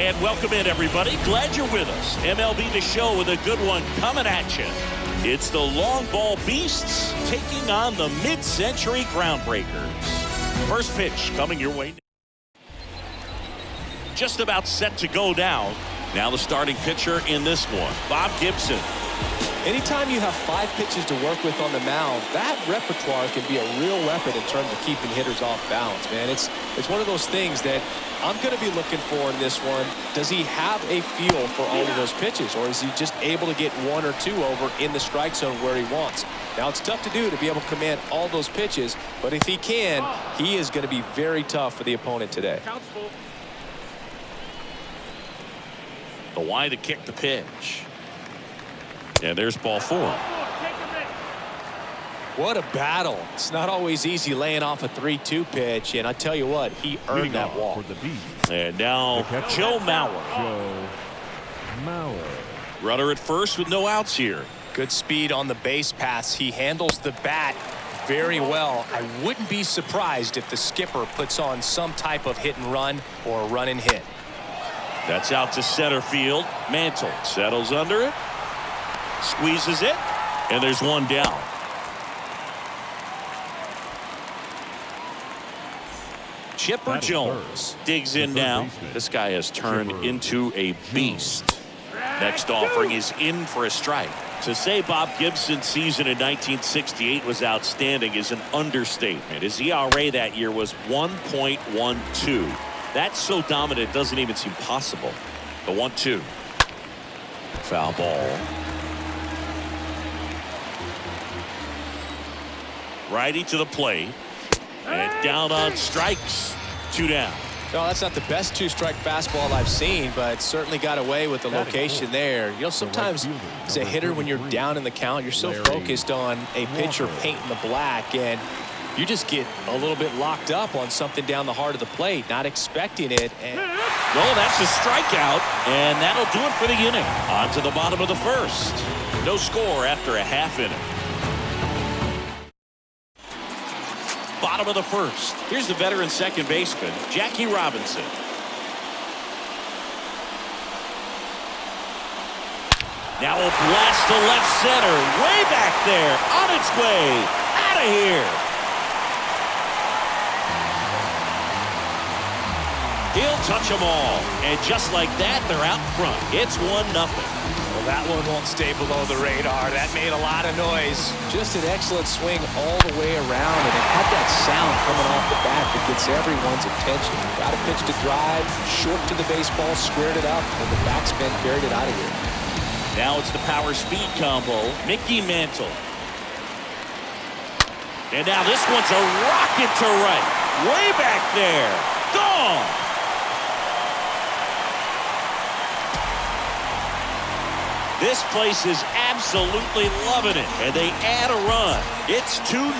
And welcome in, everybody. Glad you're with us. MLB The Show with a good one coming at you. It's the long ball beasts taking on the mid-century groundbreakers. First pitch coming your way. Just about set to go down. Now the starting pitcher in this one, Bob Gibson. Anytime you have 5 pitches to work with on the mound, that repertoire can be a real weapon in terms of keeping hitters off balance, man. It's one of those things that I'm going to be looking for in this one. Does he have a feel for all of those pitches, or is he just able to get 1 or 2 over in the strike zone where he wants? Now, it's tough to do to be able to command all those pitches, but if he can, he is going to be very tough for the opponent today. The wide to kick the pitch. And there's ball 4. What a battle. It's not always easy laying off a 3-2 pitch, and I tell you what, he earned that walk. And now Joe Mauer. Runner at first with no outs here. Good speed on the base pass. He handles the bat very well. I wouldn't be surprised if the skipper puts on some type of hit and run or a run and hit. That's out to center field. Mantle settles under it. Squeezes it. And there's one down. Chipper Jones digs in now. This guy has turned into a beast. Next offering is in for a strike. To say Bob Gibson's season in 1968 was outstanding is an understatement. His ERA that year was 1.12. That's so dominant it doesn't even seem possible. The 1-2. Foul ball. Righty to the plate. And down on strikes. 2 down. No, that's not the best 2-strike fastball I've seen, but certainly got away with the location there. You know, sometimes as a hitter, when you're down in the count, you're so focused on a pitcher painting the black, and you just get a little bit locked up on something down the heart of the plate, not expecting it. And well, that's a strikeout, and that'll do it for the inning. On to the bottom of the first. No score after a half inning. Bottom of the first. Here's the veteran second baseman, Jackie Robinson. Now a blast to left center, way back there, on its way, out of here. He'll touch them all, and just like that, they're out front. It's 1-0. Well, that one won't stay below the radar. That made a lot of noise. Just an excellent swing all the way around, and it had that sound coming off the bat that gets everyone's attention. Got a pitch to drive, short to the baseball, squared it up, and the backspin carried it out of here. Now it's the power speed combo. Mickey Mantle. And now this one's a rocket to right. Way back there. Gone. This place is absolutely loving it, and they add a run. It's 2-0.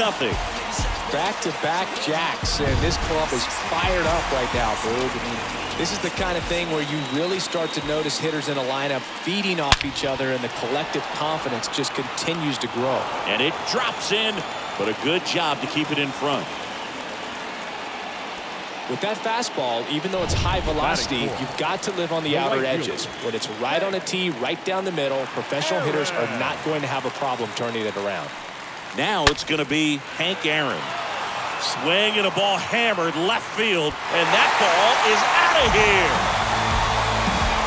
Back-to-back jacks, and this club is fired up right now, Boog. I mean, this is the kind of thing where you really start to notice hitters in a lineup feeding off each other, and the collective confidence just continues to grow. And it drops in, but a good job to keep it in front. With that fastball, even though it's high velocity, you've got to live on the outer edges. When it's right on a tee, right down the middle, professional hitters are not going to have a problem turning it around. Now it's going to be Hank Aaron. Swing and a ball hammered left field, and that ball is out of here.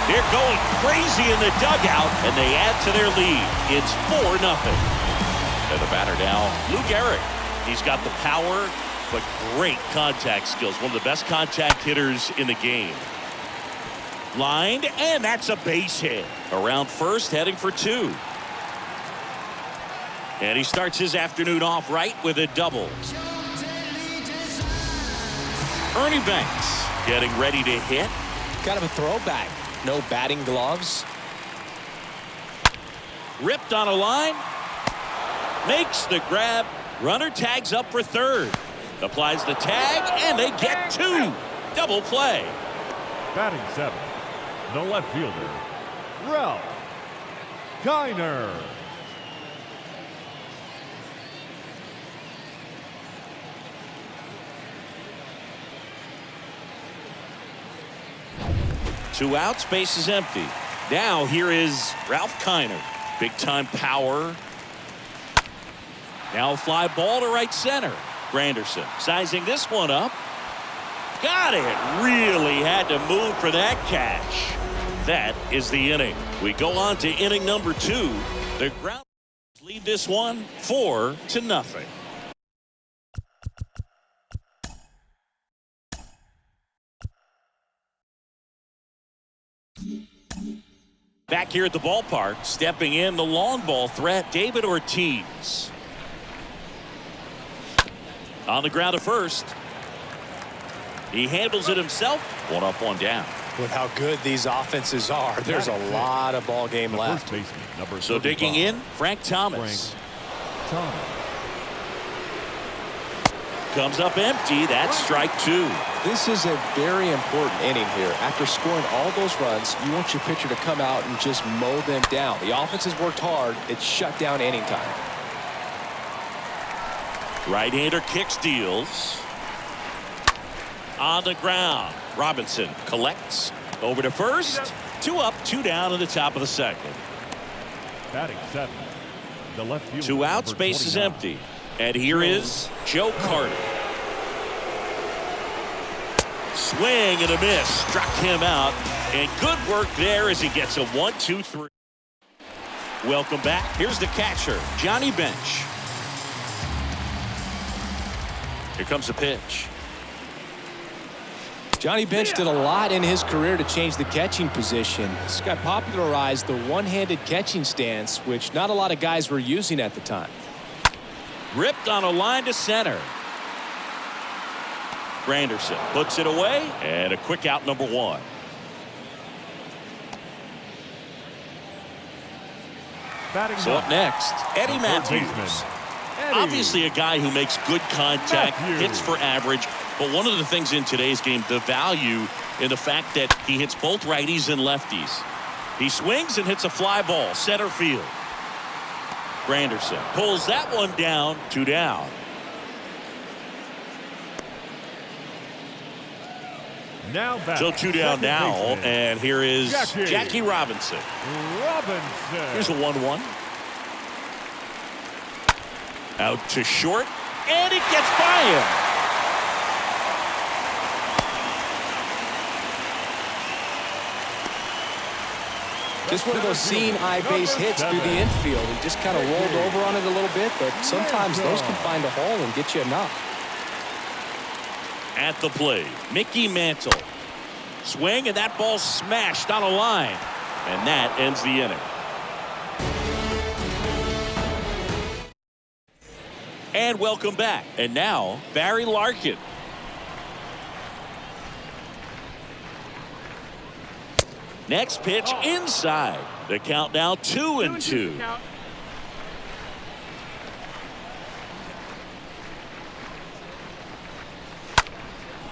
They're going crazy in the dugout, and they add to their lead. It's 4-0. And the batter now, Lou Gehrig. He's got the power, but great contact skills. One of the best contact hitters in the game. Lined, and that's a base hit. Around first, heading for 2. And he starts his afternoon off right with a double. Ernie Banks getting ready to hit. Kind of a throwback. No batting gloves. Ripped on a line. Makes the grab. Runner tags up for third. Applies the tag, and they get 2. Double play. Batting 7, the left fielder, Ralph Kiner. 2 outs, base is empty. Now here is Ralph Kiner. Big time power. Now a fly ball to right center. Granderson sizing this one up. Got it. Really had to move for that catch. That is the inning. We go on to inning number 2. The Groundhogs lead this one 4-0. Back here at the ballpark, stepping in the long ball threat, David Ortiz. On the ground at first. He handles it himself. 1 up, 1 down. With how good these offenses are, there's a lot of ball game left. So digging in, Frank Thomas. Comes up empty. That's strike 2. This is a very important inning here. After scoring all those runs, you want your pitcher to come out and just mow them down. The offense has worked hard. It's shut down inning time. Right-hander kicks, deals. On the ground. Robinson collects. Over to first. 2 up, 2 down in the top of the second. Batting 7. The left fielder, 2 outs, base is empty. And here is Joe Carter. Swing and a miss. Struck him out. And good work there as he gets a 1-2-3. Welcome back. Here's the catcher, Johnny Bench. Here comes the pitch. Johnny Bench did a lot in his career to change the catching position. This guy popularized the one-handed catching stance, which not a lot of guys were using at the time. Ripped on a line to center. Granderson puts it away, and a quick out, number 1. So up next, Eddie Matthews. Obviously a guy who makes good contact, hits for average, but one of the things in today's game, the value in the fact that he hits both righties and lefties. He swings and hits a fly ball, center field. Granderson pulls that one down, 2 down. Now back. So 2 down now, and here is Jackie Robinson. Here's a 1-1. Out to short, and it gets by him. Just one of those seeing eye base hits through the infield. He just kind of rolled over on it a little bit, but sometimes those can find a hole and get you enough. At the plate, Mickey Mantle. Swing, and that ball smashed on a line. And that ends the inning. And welcome back. And now, Barry Larkin. Next pitch inside. The count now 2-2.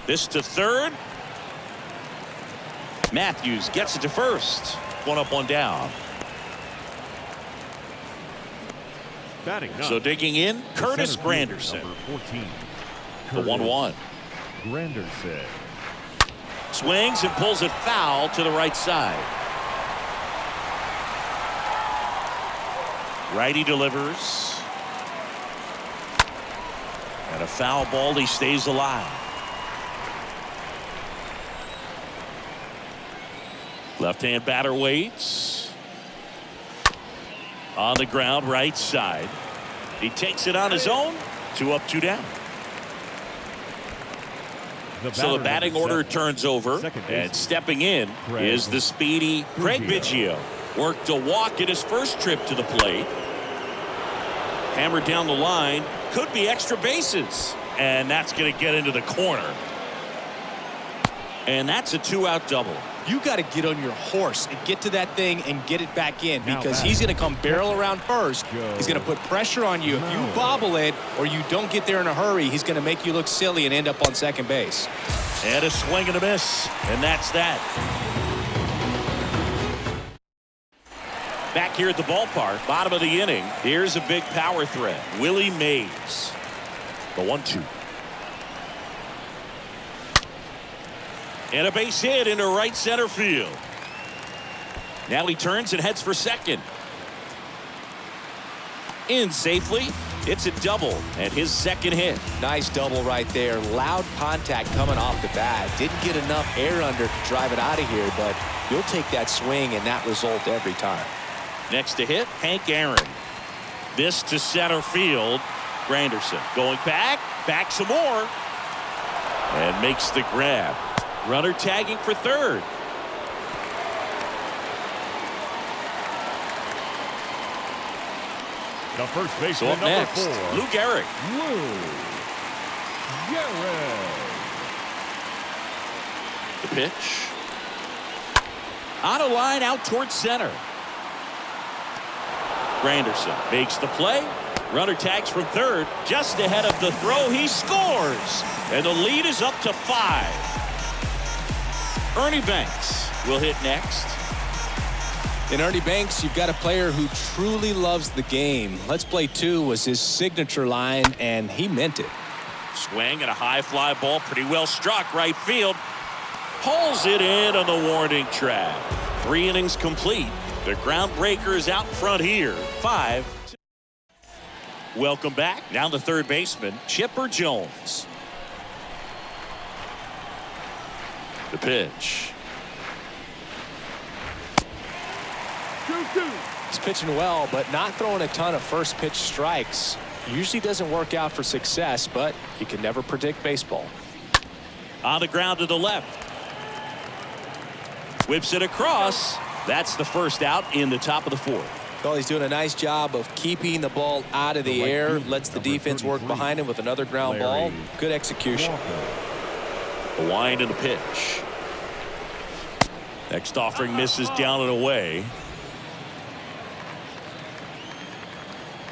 This to third. Matthews gets it to first. 1 up, 1 down. So digging in, Curtis Granderson. 14. The 1-1. Granderson. Swings and pulls it foul to the right side. Righty delivers. And a foul ball, he stays alive. Left-hand batter waits. On the ground, right side. He takes it on his own. 2 up, 2 down. So the batting order turns over, and stepping in is the speedy Craig Biggio. Worked a walk in his first trip to the plate. Hammered down the line. Could be extra bases. And that's going to get into the corner. And that's a 2-out double. You got to get on your horse and get to that thing and get it back in, because he's going to come barrel around first. He's going to put pressure on you. If you bobble it or you don't get there in a hurry, he's going to make you look silly and end up on second base. And a swing and a miss. And that's that. Back here at the ballpark, bottom of the inning, here's a big power threat. Willie Mays. The 1-2. And a base hit into right center field. Now he turns and heads for second. In safely. It's a double and his second hit. Nice double right there. Loud contact coming off the bat. Didn't get enough air under to drive it out of here, but you'll take that swing and that result every time. Next to hit, Hank Aaron. This to center field. Granderson going back some more, and makes the grab. Runner tagging for third. The first baseman, So up number next, 4. Lou Gehrig. Lou Gehrig. The pitch. On a line out towards center. Granderson makes the play. Runner tags from third. Just ahead of the throw, he scores. And the lead is up to 5. Ernie Banks will hit next. In Ernie Banks, you've got a player who truly loves the game. Let's play 2 was his signature line, and he meant it. Swing and a high fly ball, pretty well struck right field. Pulls it in on the warning track. 3 innings complete. The groundbreaker is out front here. 5. Welcome back. Now the third baseman, Chipper Jones. The pitch. He's pitching well, but not throwing a ton of first pitch strikes. Usually doesn't work out for success, but you can never predict baseball. On the ground to the left. Whips it across. That's the first out in the top of the 4th. Well, he's doing a nice job of keeping the ball out of the air. Lets the defense work behind him with another ground ball. Good execution. A wind and a pitch. Next offering misses down and away.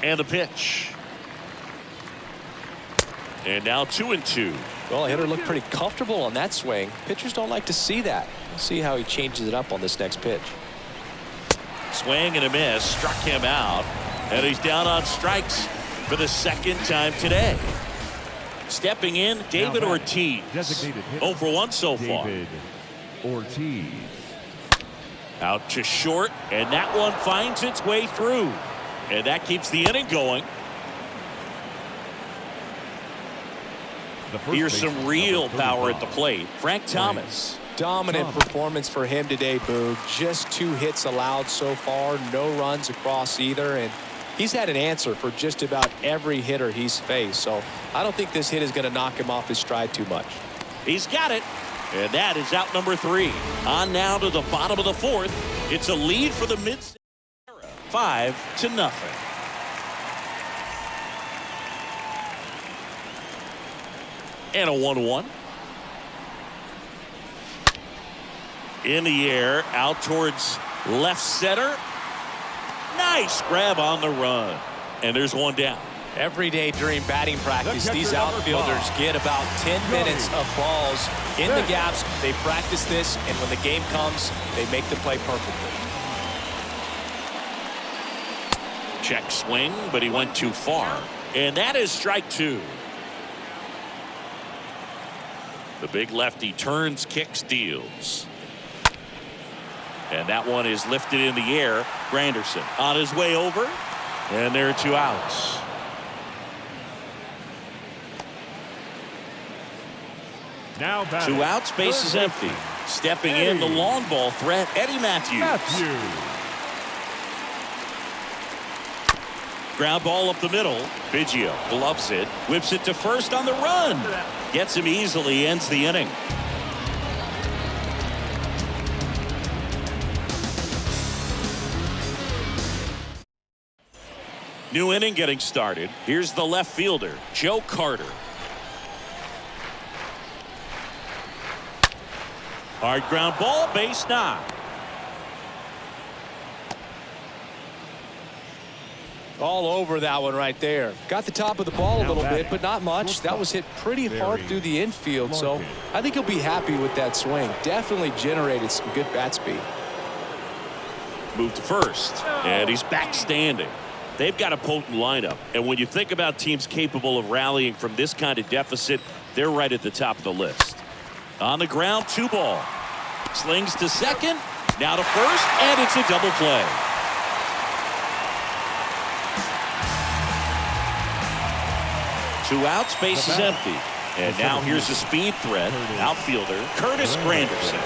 And the pitch. And now 2-2. Well, the hitter looked pretty comfortable on that swing. Pitchers don't like to see that. We'll see how he changes it up on this next pitch. Swing and a miss. Struck him out. And he's down on strikes for the second time today. Stepping in, David Ortiz. 0 for 1 so far. David Ortiz. Out to short, and that one finds its way through. And that keeps the inning going. Here's some real power at the plate. Frank Thomas. Dominant performance for him today, Boog. Just 2 hits allowed so far. No runs across either. And he's had an answer for just about every hitter he's faced. So I don't think this hit is going to knock him off his stride too much. He's got it. And that is out number 3. On now to the bottom of the 4th. It's a lead for the mid. 5-0. And a 1-1. In the air, out towards left center. Nice grab on the run. And there's one down. Every day during batting practice, these outfielders get about 10 minutes of balls in the gaps. They practice this, and when the game comes, they make the play perfectly. Check swing, but he went too far. And that is strike 2. The big lefty turns, kicks, deals. And that one is lifted in the air. Granderson on his way over. And there are 2 outs. Now batting. 2 outs, base is empty. Stepping in, the long ball threat, Eddie Matthews. Ground ball up the middle. Biggio gloves it, whips it to first on the run. Gets him easily, ends the inning. New inning getting started. Here's the left fielder, Joe Carter. Hard ground ball, base knock. All over that one right there. Got the top of the ball a little bit, but not much. That was hit pretty hard through the infield, so I think he'll be happy with that swing. Definitely generated some good bat speed. Moved to first, and he's back standing. They've got a potent lineup, and when you think about teams capable of rallying from this kind of deficit, they're right at the top of the list. On the ground, 2 ball. Slings to second. Now to first, and it's a double play. Two outs, base is empty. And now here's a speed threat. Outfielder Curtis Granderson.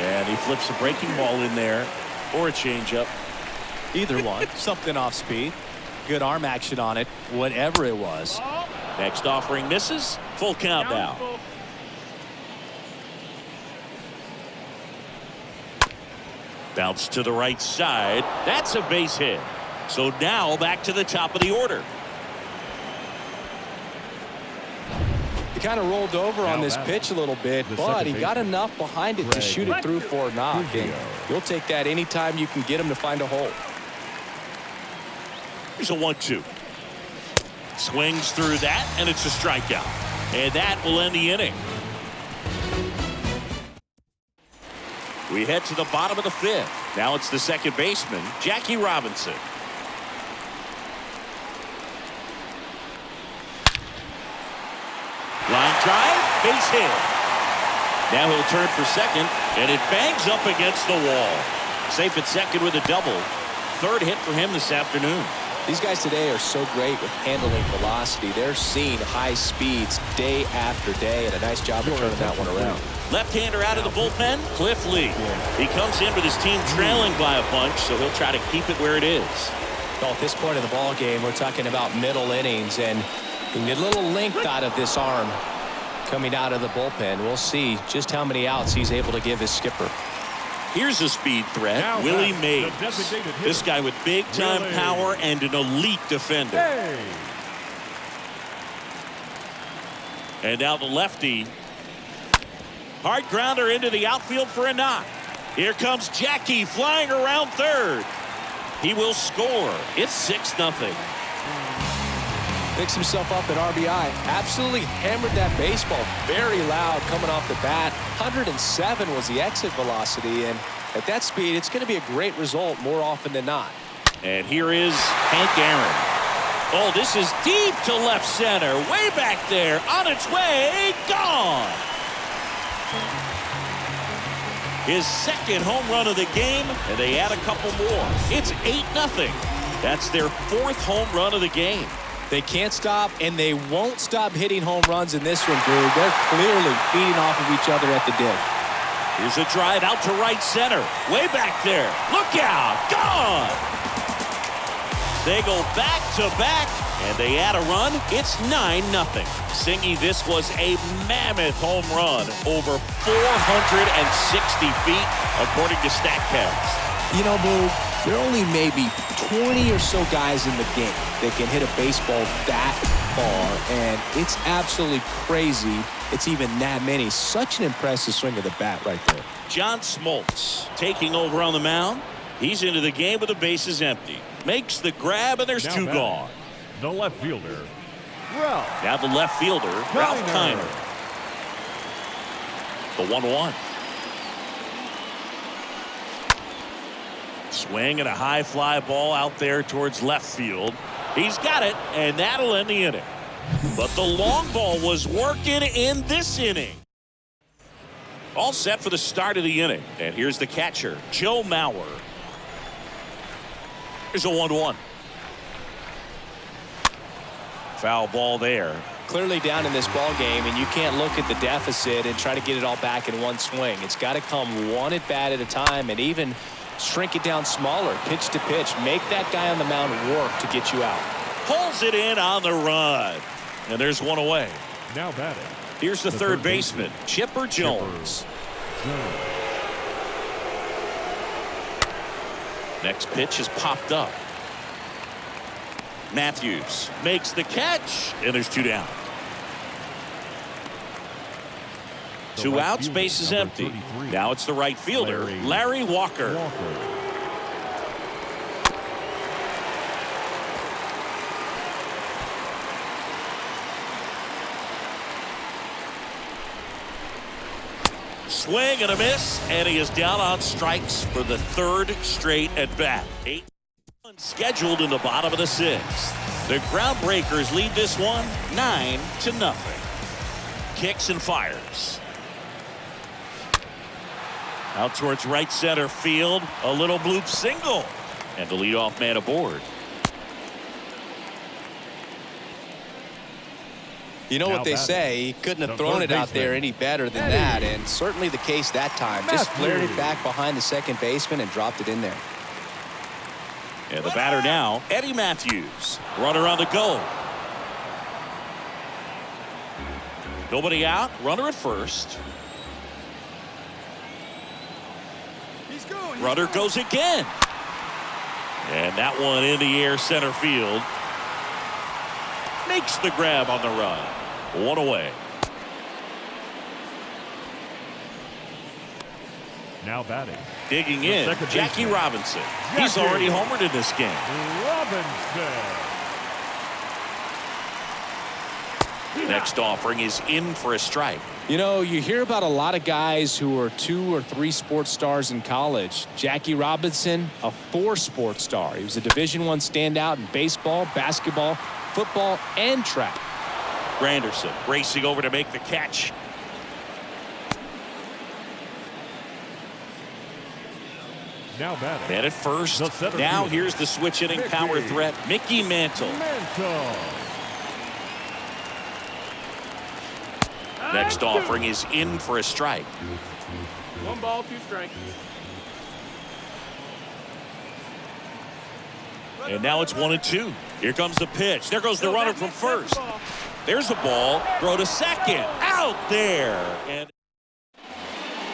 And he flips a breaking ball in there, or a changeup. Either one. Something off speed. Good arm action on it. Whatever it was. Next offering misses. Full count now. Bounce to the right side. That's a base hit. So now back to the top of the order. He kind of rolled over on this pitch a little bit, but he got enough behind it to shoot it through for a knock. And you'll take that anytime you can get him to find a hole. Here's a 1-2. Swings through that, and it's a strikeout. And that will end the inning. We head to the bottom of the 5th. Now it's the second baseman, Jackie Robinson. Line drive, base hit. Now he'll turn for second, and it bangs up against the wall. Safe at second with a double. Third hit for him this afternoon. These guys today are so great with handling velocity. They're seeing high speeds day after day, and a nice job of turning that one around. Left-hander out of the bullpen, Cliff Lee. He comes in with his team trailing by a bunch, so he'll try to keep it where it is. Well, at this point in the ball game, we're talking about middle innings, and you can get a little length out of this arm coming out of the bullpen. We'll see just how many outs he's able to give his skipper. Here's a speed threat, Willie Mays. This guy with big-time power and an elite defender. And now the lefty. Hard grounder into the outfield for a knock. Here comes Jackie flying around third. He will score. It's 6-0. Picks himself up at RBI. Absolutely hammered that baseball. Very loud coming off the bat. 107 was the exit velocity, and at that speed, it's going to be a great result more often than not. And here is Hank Aaron. Oh, this is deep to left center. Way back there. On its way. Gone. His second home run of the game, and they add a couple more. It's 8-0. That's their 4th home run of the game. They can't stop, and they won't stop hitting home runs in this one, Drew. They're clearly feeding off of each other at the dig. Here's a drive out to right center. Way back there. Look out. Gone. They go back to back, and they add a run. It's 9-0. Singy, this was a mammoth home run. Over 460 feet, according to StatCast. You know, Boo, there are only maybe 20 or so guys in the game that can hit a baseball that far, and it's absolutely crazy it's even that many. Such an impressive swing of the bat right there. John Smoltz taking over on the mound. He's into the game with the bases empty. Makes the grab, and there's 2 gone. The left fielder, Ralph. Now the left fielder, Ralph Kiner. The 1-1. Swing and a high fly ball out there towards left field. He's got it, and that'll end the inning. But the long ball was working in this inning. All set for the start of the inning. And here's the catcher, Joe Mauer. Here's a 1-1. Foul ball there. Clearly down in this ball game, and you can't look at the deficit and try to get it all back in one swing. It's got to come one at bat at a time, and even shrink it down smaller, pitch to pitch. Make that guy on the mound work to get you out. Pulls it in on the run. And there's one away. Now batting. Here's the third baseman, Chipper Jones. Next pitch is popped up. Matthews makes the catch, and there's 2 down. 2 outs, base is empty. Now it's the right fielder, Larry Walker. Swing and a miss, and he is down on strikes for the 3rd straight at bat. 8 scheduled in the bottom of the 6th. The Groundbreakers lead this one 9-0. kicks and fires. Out towards right center field. A little bloop single. And the leadoff man aboard. You know what they say, he couldn't have thrown it out there any better than that, and certainly the case that time. Just flared it back behind the second baseman and dropped it in there. And the batter now, Eddie Matthews. Runner on the go. Nobody out. Runner at first. Runner goes again. And that one in the air center field. Makes the grab on the run. One away. Now batting. Digging in, Jackie Robinson. He's already homered in this game. Robinson. Next offering is in for a strike. You know, you hear about a lot of guys who are 2 or 3 sports stars in college. Jackie Robinson, a 4 sports star. He was a Division I standout in baseball, basketball, football, and track. Granderson racing over to make the catch. Now batting. And at first, now here's the switch hitting power threat, Mickey Mantle. Next offering is in for a strike. 1 ball, 2 strikes. And now it's 1-2. Here comes the pitch. There goes the runner from first. There's the ball. Throw to second. Out there.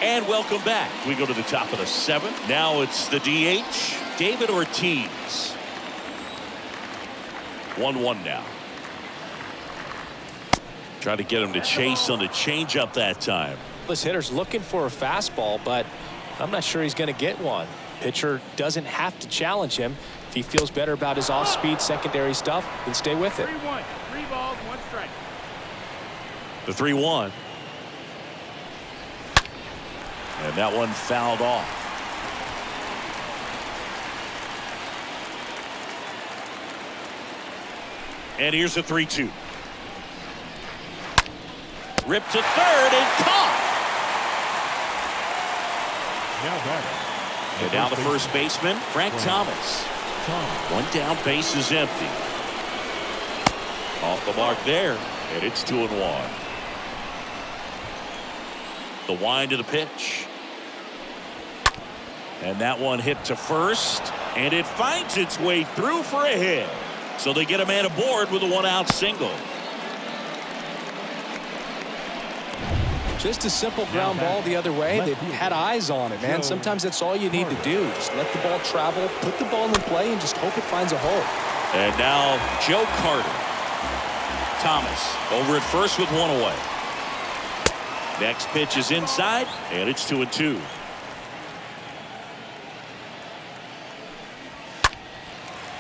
And welcome back. We go to the top of the 7th. Now it's the DH, David Ortiz. 1-1 now. Try to get him to chase on the changeup that time. This hitter's looking for a fastball, but I'm not sure he's going to get one. Pitcher doesn't have to challenge him. If he feels better about his off-speed secondary stuff, then stay with it. 3-1. 3 balls, 1 strike. The 3-1. And that one fouled off. And here's a 3-2. Ripped to third and caught. Now batting. And now the first baseman, Frank Thomas. One down, base is empty. Off the mark there, and it's 2-1. The wind of the pitch. And that one hit to first, and it finds its way through for a hit. So they get a man aboard with a 1-out single. Just a simple ground ball the other way. They've had eyes on it, man. Sometimes that's all you need to do. Just let the ball travel, put the ball in play, and just hope it finds a hole. And now Joe Carter. Thomas over at first with 1 away. Next pitch is inside, and it's 2-2.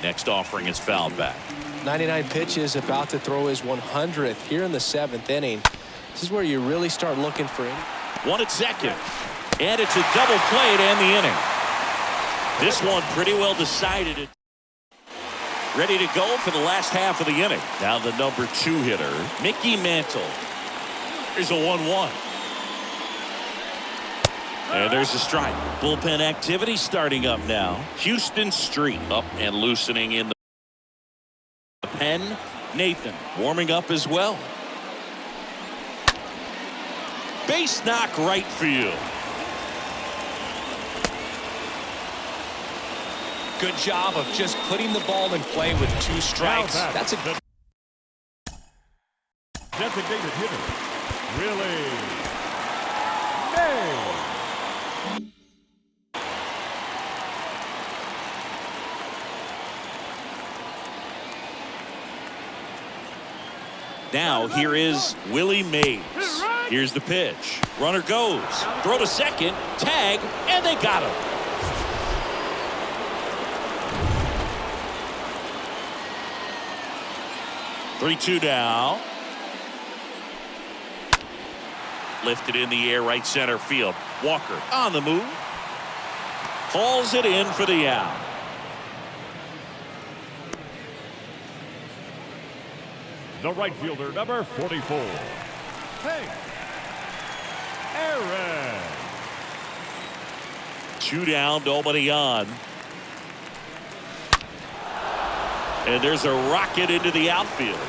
Next offering is fouled back. 99 pitches, about to throw his 100th here in the 7th inning. This is where you really start looking for him. 1 at second. And it's a double play to end the inning. This one pretty well decided. Ready to go for the last half of the inning. Now the number 2 hitter, Mickey Mantle. Here's a 1-1. And there's a strike. Bullpen activity starting up now. Houston Street up and loosening in the pen. Nathan warming up as well. Base knock right field. Good job of just putting the ball in play with 2 strikes. That's a designated hitter. Really? May. Now here is Willie Mays. Here's the pitch. Runner goes. Throw to second. Tag. And they got him. Three-2 now. Lifted in the air right center field. Walker on the move. Hauls it in for the out. The right fielder, number 44. Hank Aaron. 2 down, nobody on. And there's a rocket into the outfield.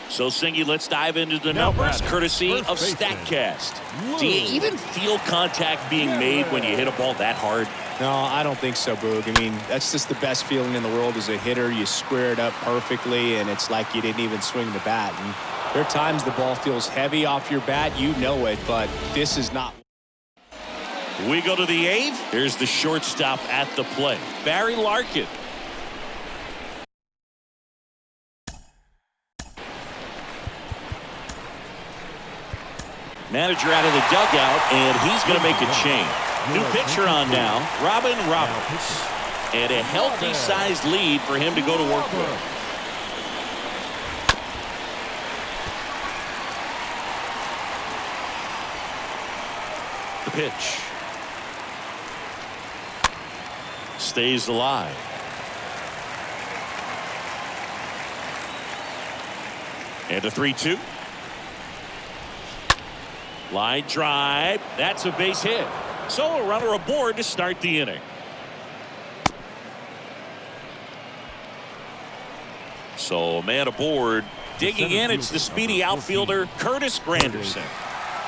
So, Singy, let's dive into the numbers, courtesy of StatCast. Do you even feel contact being made when you hit a ball that hard? No, I don't think so, Boog. I mean, that's just the best feeling in the world as a hitter. You square it up perfectly, and it's like you didn't even swing the bat. And there are times the ball feels heavy off your bat. You know it, but this is not. We go to the 8th. Here's the shortstop at the plate, Barry Larkin. Manager out of the dugout, and he's going to make a change. New pitcher on now, Robin Roberts. And a healthy-sized lead for him to go to work with. The pitch. Stays alive. And a 3-2. Line drive. That's a base hit. So a runner aboard to start the inning. So a man aboard. Digging in, it's the speedy outfielder Curtis Granderson.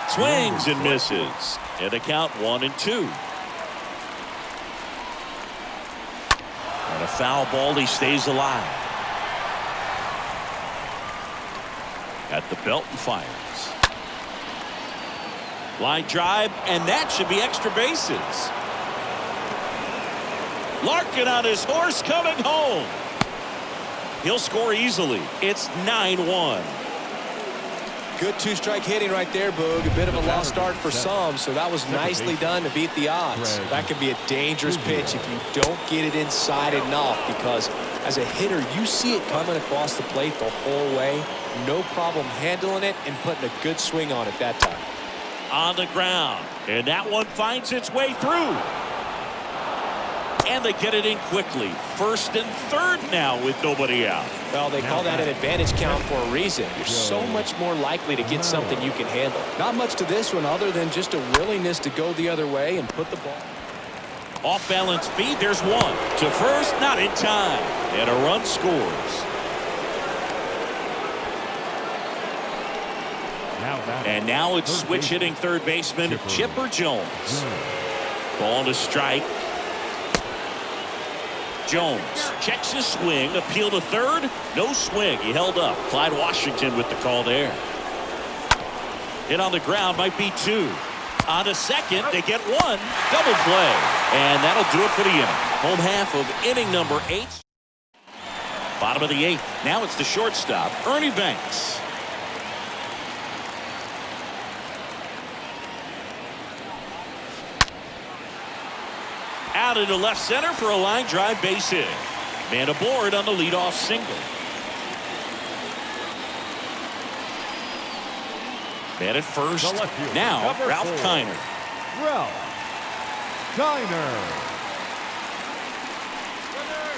Swings and misses. And a count 1-2. And a foul ball. He stays alive. At the belt and fires. Line drive, and that should be extra bases. Larkin on his horse coming home. He'll score easily. It's 9-1. Good 2-strike hitting right there, Boog. A bit of a lost start for some, so that was nicely done to beat the odds. That could be a dangerous pitch if you don't get it inside enough, because as a hitter, you see it coming across the plate the whole way. No problem handling it and putting a good swing on it that time. On the ground, and that one finds its way through. And they get it in quickly. 1st and 3rd now with nobody out. Well, they call that an advantage count for a reason. You're so much more likely to get something you can handle. Not much to this one other than just a willingness to go the other way and put the ball. Off balance feed, there's one. To first, not in time. And a run scores. And now it's switch hitting third baseman Chipper Jones. Ball to strike. Jones checks his swing, appeal to third, no swing. He held up. Clyde Washington with the call there. Hit on the ground, might be 2. On to second, they get 1. Double play. And that'll do it for the inning. Home half of inning number 8. Bottom of the 8th. Now it's the shortstop, Ernie Banks. Out into left center for a line drive base hit. Man aboard on the leadoff single. Man at first. Now Ralph Kiner. Ralph Kiner.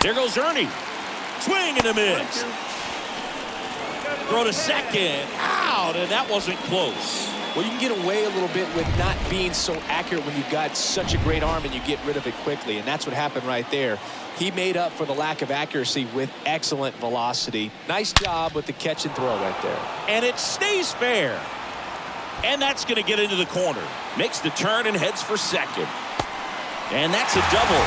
There goes Ernie. Swing and a miss. Throw to second. Out, and that wasn't close. Well, you can get away a little bit with not being so accurate when you've got such a great arm and you get rid of it quickly. And that's what happened right there. He made up for the lack of accuracy with excellent velocity. Nice job with the catch and throw right there. And it stays fair. And that's going to get into the corner. Makes the turn and heads for second. And that's a double.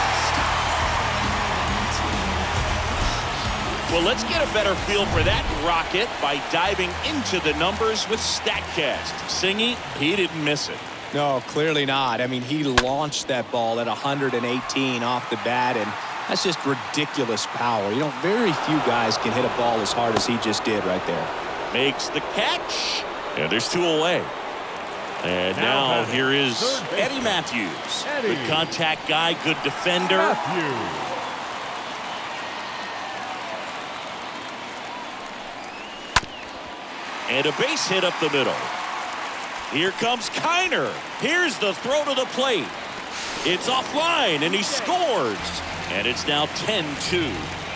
Well, let's get a better feel for that rocket by diving into the numbers with StatCast. Singy, he didn't miss it. No, clearly not. I mean, he launched that ball at 118 off the bat, and that's just ridiculous power. You know, very few guys can hit a ball as hard as he just did right there. Makes the catch. And there's 2 away. And now here is Eddie Matthews. Good contact guy, good defender. And a base hit up the middle. Here comes Kiner. Here's the throw to the plate. It's offline, and he scores. And it's now 10-2.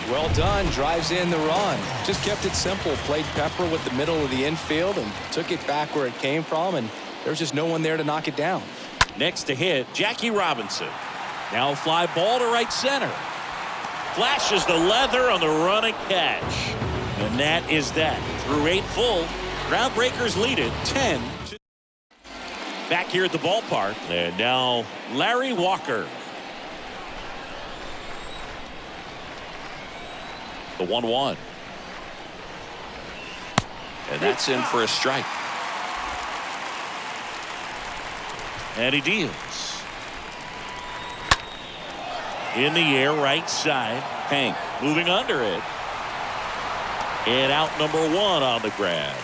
Well done. Drives in the run. Just kept it simple. Played pepper with the middle of the infield and took it back where it came from, and there's just no one there to knock it down. Next to hit, Jackie Robinson. Now fly ball to right center. Flashes the leather on the run and catch. And that is that. Through 8 full, Groundbreakers lead it 10. Back here at the ballpark. And now Larry Walker. The 1-1. And that's in for a strike. And he deals. In the air, right side. Hank moving under it. And out number 1 on the grab.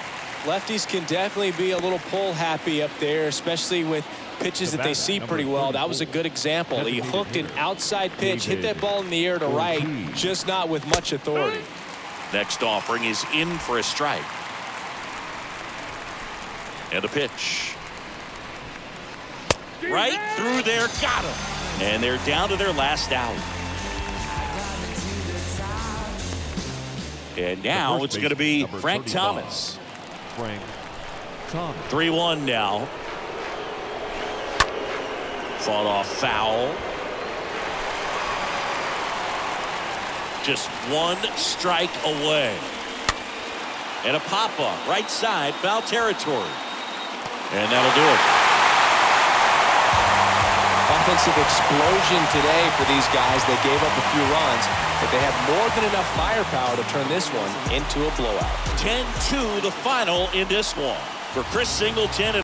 Lefties can definitely be a little pull happy up there, especially with pitches that they see pretty well. That was a good example. He hooked an outside pitch, hit that ball in the air to right, just not with much authority. Next offering is in for a strike. And a pitch. Right through there, got him. And they're down to their last out. And now it's going to be Frank Thomas. Frank Thomas. 3-1 now. Fought off foul. Just 1 strike away. And a pop-up right side, foul territory. And that'll do it. Offensive explosion today for these guys. They gave up a few runs, but they have more than enough firepower to turn this one into a blowout. 10-2 the final in this one. For Chris Singleton and